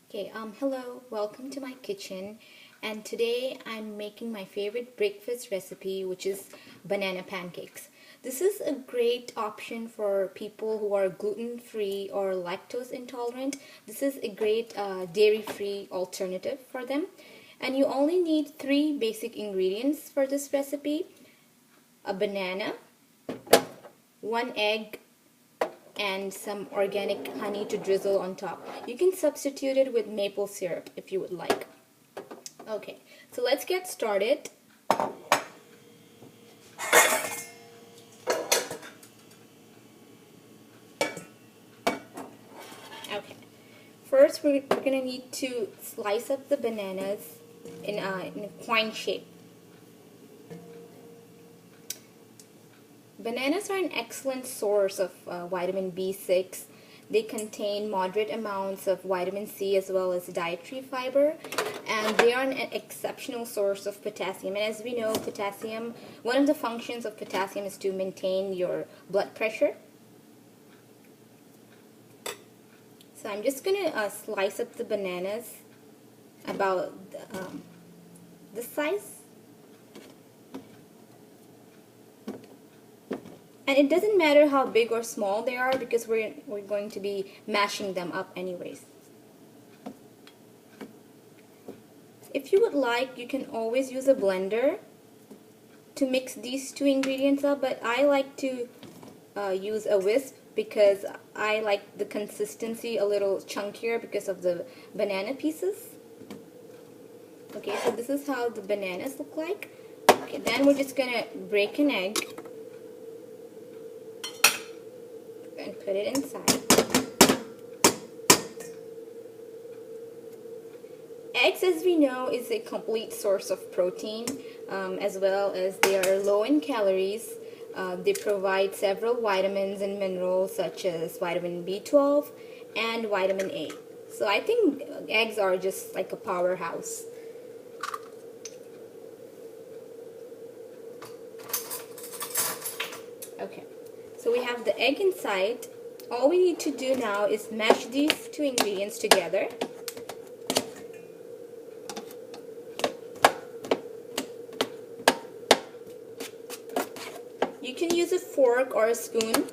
Okay, hello, welcome to my kitchen, and today I'm making my favorite breakfast recipe, which is banana pancakes. This is a great option for people who are gluten-free or lactose intolerant. This is a great dairy-free alternative for them. And you only need three basic ingredients for this recipe: a banana, one egg, and some organic honey to drizzle on top. You can substitute it with maple syrup if you would like. Okay, so let's get started. Okay, first we're gonna need to slice up the bananas in a coin shape. Bananas are an excellent source of vitamin B6. They contain moderate amounts of vitamin C as well as dietary fiber, and they are an exceptional source of potassium. And as we know, potassium, one of the functions of potassium is to maintain your blood pressure. So I'm just going to slice up the bananas about this size. And it doesn't matter how big or small they are because we're going to be mashing them up anyways. If you would like, you can always use a blender to mix these two ingredients up, but I like to use a whisk because I like the consistency a little chunkier because of the banana pieces. Okay, so this is how the bananas look like. Okay, then we're just gonna break an egg and put it inside. Eggs, as we know, is a complete source of protein, as well as they are low in calories. They provide several vitamins and minerals such as vitamin B12 and vitamin A. So I think eggs are just like a powerhouse. Okay, so we have the egg inside. All we need to do now is mash these two ingredients together. You can use a fork or a spoon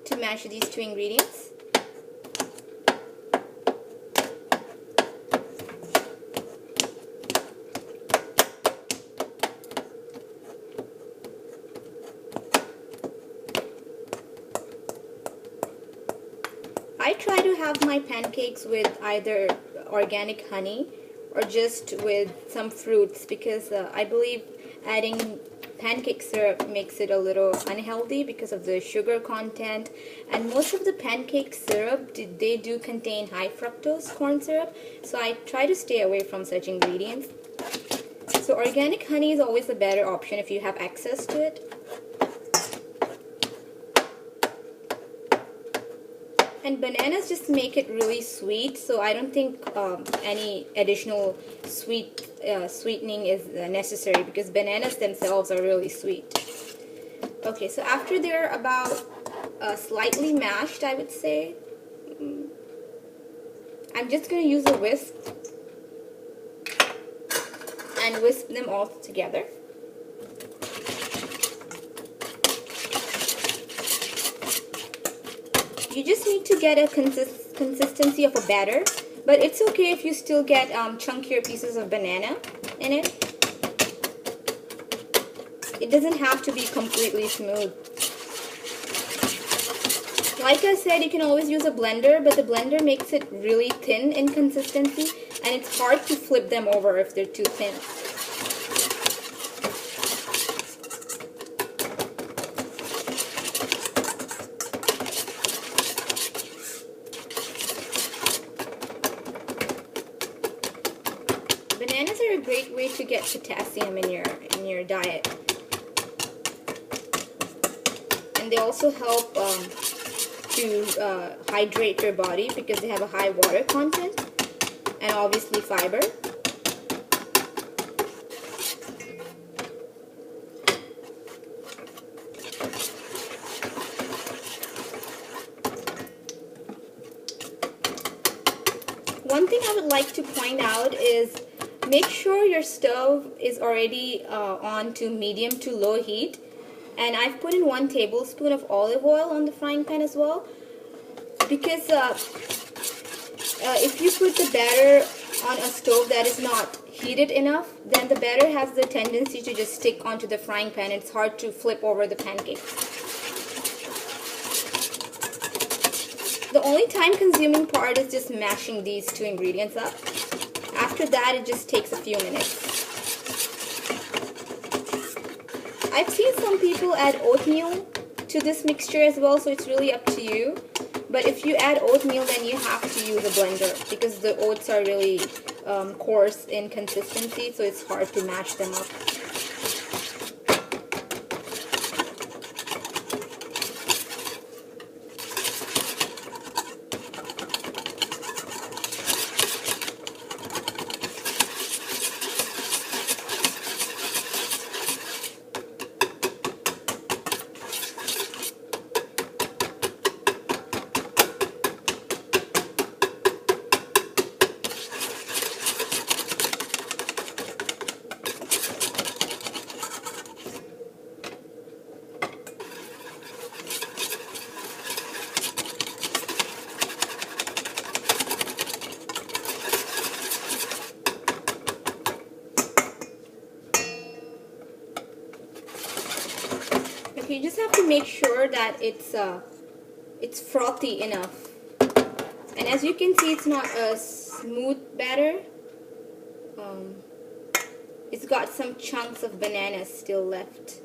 to mash these two ingredients. I try to have my pancakes with either organic honey or just with some fruits because I believe adding pancake syrup makes it a little unhealthy because of the sugar content, and most of the pancake syrup, they do contain high fructose corn syrup, so I try to stay away from such ingredients. So organic honey is always a better option if you have access to it. And bananas just make it really sweet, so I don't think any additional sweetening is necessary because bananas themselves are really sweet. Okay, so after they're about slightly mashed, I would say, I'm just going to use a whisk and whisk them all together. You just need to get a consistency of a batter, but it's okay if you still get chunkier pieces of banana in it. It doesn't have to be completely smooth. Like I said, you can always use a blender, but the blender makes it really thin in consistency, and it's hard to flip them over if they're too thin. Bananas are a great way to get potassium in your diet, and they also help to hydrate your body because they have a high water content and obviously fiber. one thing I would like to point out is make sure your stove is already on to medium to low heat. And I've put in 1 tablespoon of olive oil on the frying pan as well, because if you put the batter on a stove that is not heated enough, then the batter has the tendency to just stick onto the frying pan. It's hard to flip over the pancake. The only time consuming part is just mashing these 2 ingredients up. After that, it just takes a few minutes. I've seen some people add oatmeal to this mixture as well, so it's really up to you. But if you add oatmeal, then you have to use a blender because the oats are really coarse in consistency, so it's hard to mash them up. You just have to make sure that it's frothy enough. And as you can see, it's not a smooth batter. It's got some chunks of bananas still left.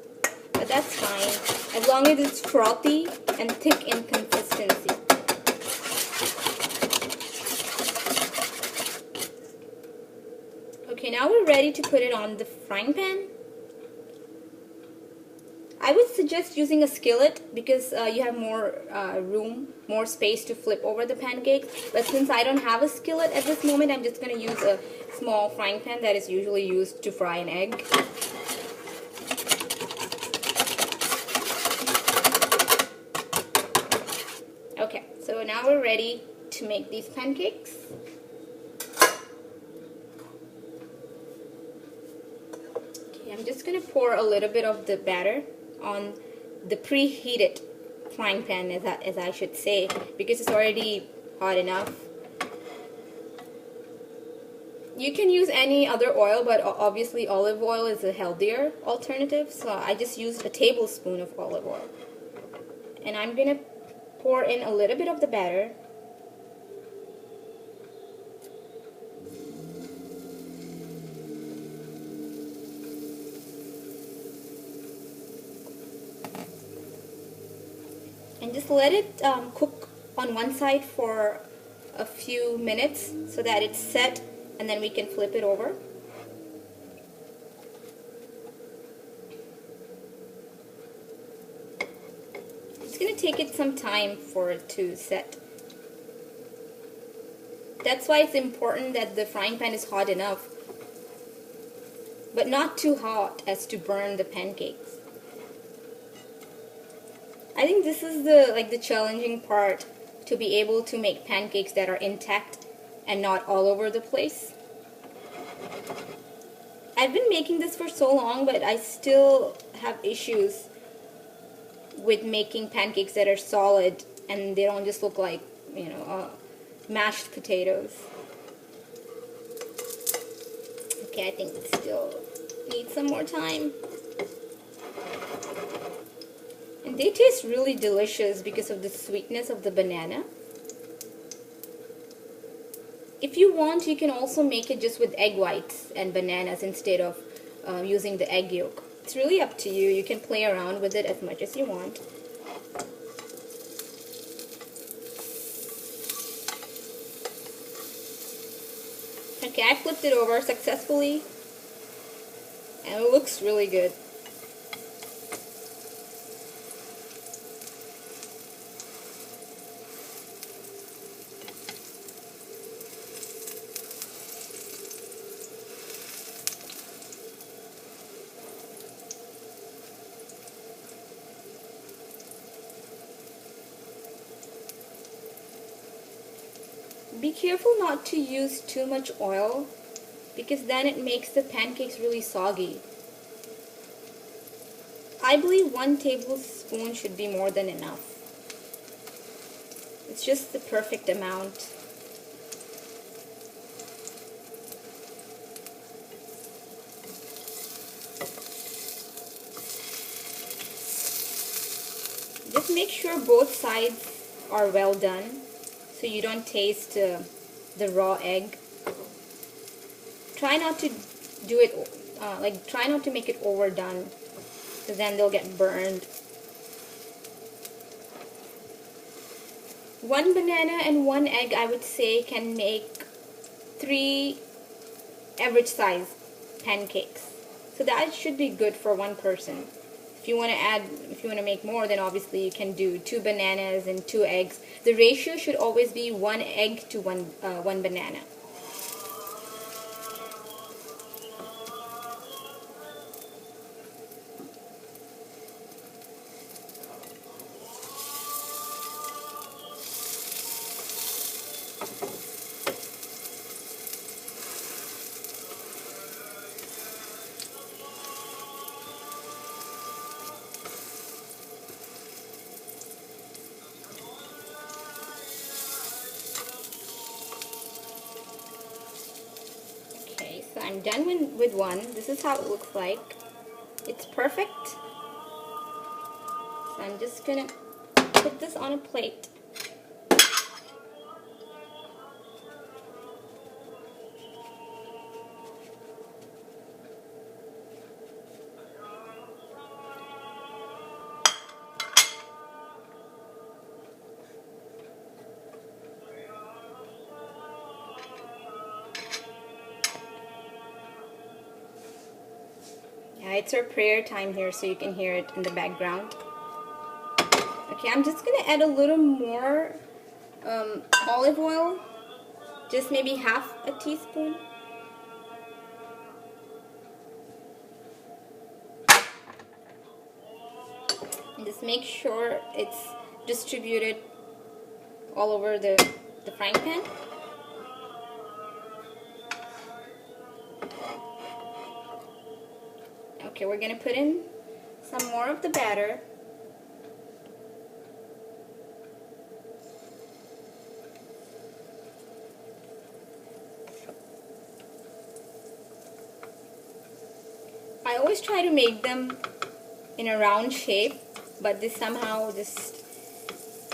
But that's fine, as long as it's frothy and thick in consistency. Okay, now we're ready to put it on the frying pan. I would suggest using a skillet because you have more room, more space to flip over the pancakes. But since I don't have a skillet at this moment, I'm just going to use a small frying pan that is usually used to fry an egg. Okay, so now we're ready to make these pancakes. Okay, I'm just going to pour a little bit of the batter on the preheated frying pan, as I should say, because it's already hot enough. You can use any other oil, but obviously olive oil is a healthier alternative, so I just used a tablespoon of olive oil. And I'm gonna pour in a little bit of the batter. And just let it cook on one side for a few minutes so that it's set, and then we can flip it over. It's going to take it some time for it to set. That's why it's important that the frying pan is hot enough, but not too hot as to burn the pancakes. I think this is the challenging part, to be able to make pancakes that are intact and not all over the place. I've been making this for so long, but I still have issues with making pancakes that are solid and they don't just look like, mashed potatoes. Okay, I think it still needs some more time. And they taste really delicious because of the sweetness of the banana. If you want, you can also make it just with egg whites and bananas instead of using the egg yolk. It's really up to you. You can play around with it as much as you want. Okay, I flipped it over successfully and it looks really good. Be careful not to use too much oil because then it makes the pancakes really soggy. I believe 1 tablespoon should be more than enough. It's just the perfect amount. Just make sure both sides are well done so you don't taste the raw egg. Try not to do it, try not to make it overdone because then they'll get burned. 1 banana and 1 egg, I would say, can make 3 average size pancakes. So that should be good for 1 person. If you want to make more, then obviously you can do 2 bananas and 2 eggs. The ratio should always be 1 egg to 1 banana. So I'm done with 1. This is how it looks like. It's perfect. So I'm just gonna put this on a plate. Yeah, it's our prayer time here, so you can hear it in the background. Okay, I'm just gonna add a little more olive oil, just maybe half a teaspoon. And just make sure it's distributed all over the frying pan. Okay, we're gonna put in some more of the batter. I always try to make them in a round shape, but this somehow just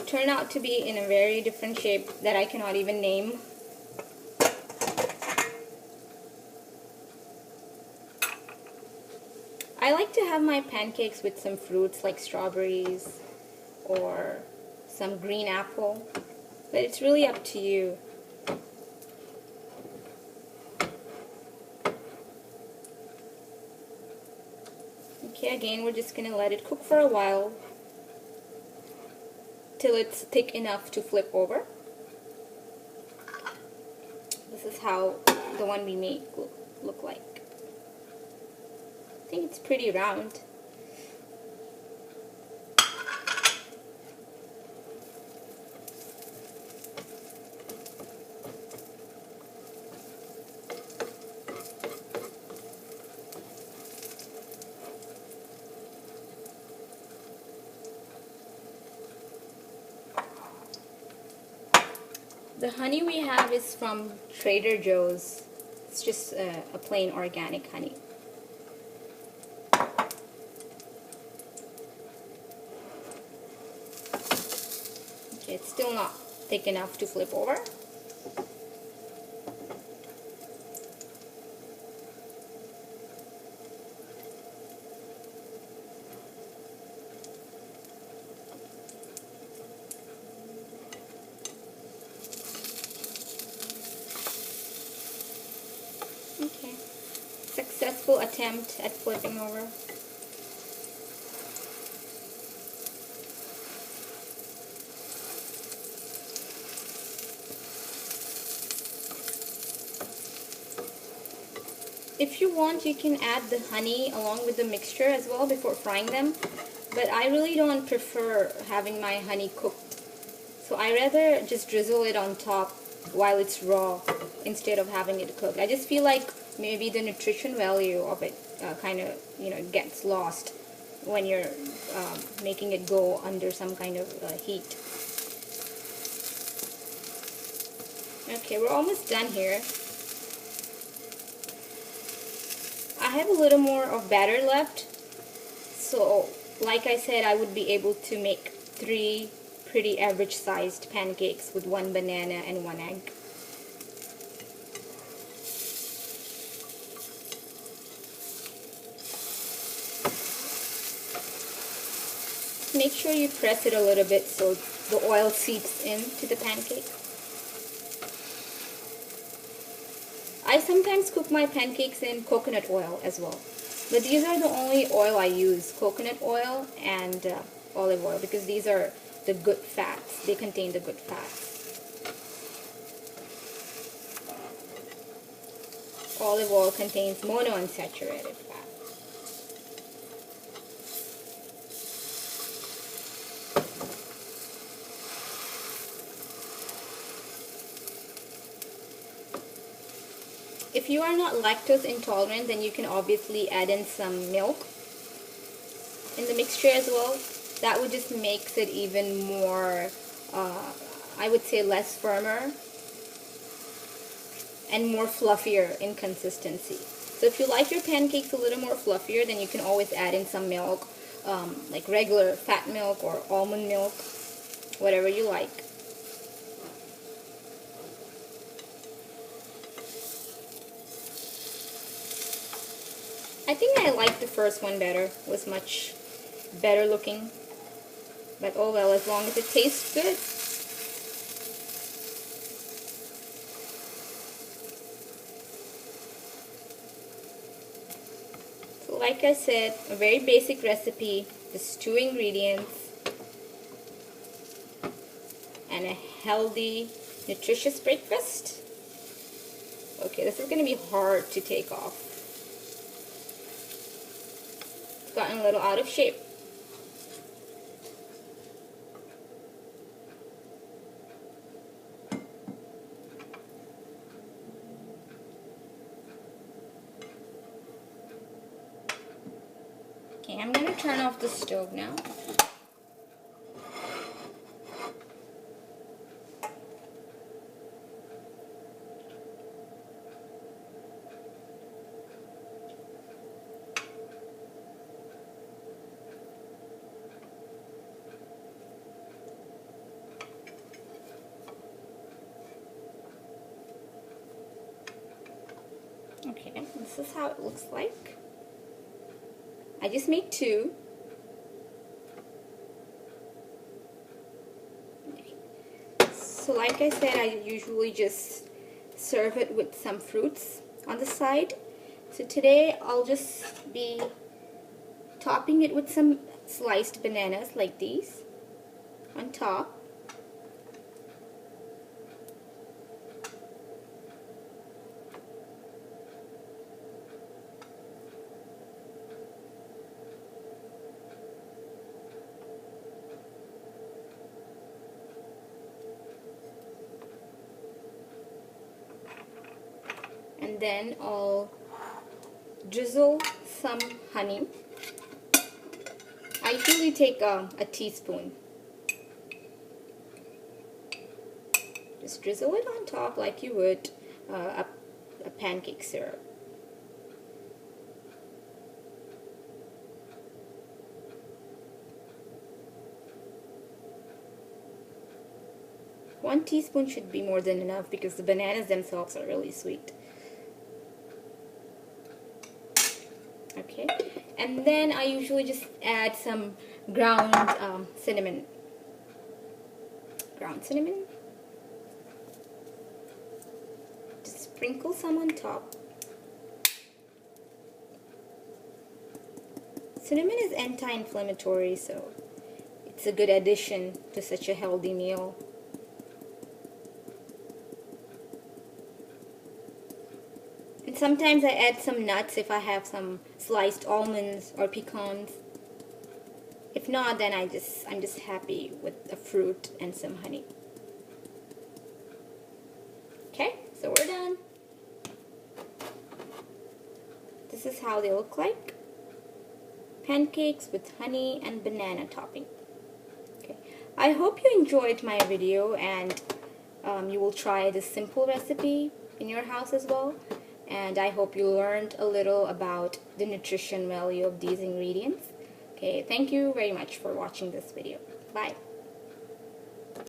turned out to be in a very different shape that I cannot even name. I like to have my pancakes with some fruits like strawberries or some green apple, but it's really up to you. Okay, again, we're just going to let it cook for a while till it's thick enough to flip over. This is how the one we make look like. I think it's pretty round. The honey we have is from Trader Joe's. It's just a plain organic honey. Okay, it's still not thick enough to flip over. Okay, successful attempt at flipping over. If you want, you can add the honey along with the mixture as well before frying them, but I really don't prefer having my honey cooked, so I rather just drizzle it on top while it's raw instead of having it cooked. I just feel like maybe the nutrition value of it kind of, gets lost when you're making it go under some kind of heat. Okay, we're almost done here. I have a little more of batter left, so like I said, I would be able to make 3 pretty average sized pancakes with 1 banana and 1 egg. Make sure you press it a little bit so the oil seeps into the pancake. I sometimes cook my pancakes in coconut oil as well, but these are the only oil I use, coconut oil and olive oil, because these are the good fats. They contain the good fats. Olive oil contains monounsaturated fat. If you are not lactose intolerant, then you can obviously add in some milk in the mixture as well. That would just makes it even more, I would say, less firmer and more fluffier in consistency. So if you like your pancakes a little more fluffier, then you can always add in some milk, like regular fat milk or almond milk, whatever you like. I think I liked the first one better. It was much better looking. But oh well, as long as it tastes good. So like I said, a very basic recipe, just 2 ingredients and a healthy, nutritious breakfast. Okay, this is going to be hard to take off. It's gotten a little out of shape. Okay, I'm going to turn off the stove now. Okay, this is how it looks like. I just made 2. So like I said, I usually just serve it with some fruits on the side. So today I'll just be topping it with some sliced bananas like these on top. And then I'll drizzle some honey. I usually take a teaspoon. Just drizzle it on top like you would a pancake syrup. One teaspoon should be more than enough because the bananas themselves are really sweet. Okay, and then I usually just add some ground cinnamon. Ground cinnamon. Just sprinkle some on top. Cinnamon is anti-inflammatory, so it's a good addition to such a healthy meal. And sometimes I add some nuts if I have some sliced almonds or pecans. If not, then I'm just happy with a fruit and some honey. this is how they look like. Pancakes with honey and banana topping. Okay, I hope you enjoyed my video, and you will try this simple recipe in your house as well. And I hope you learned a little about the nutrition value of these ingredients. Okay, thank you very much for watching this video. Bye.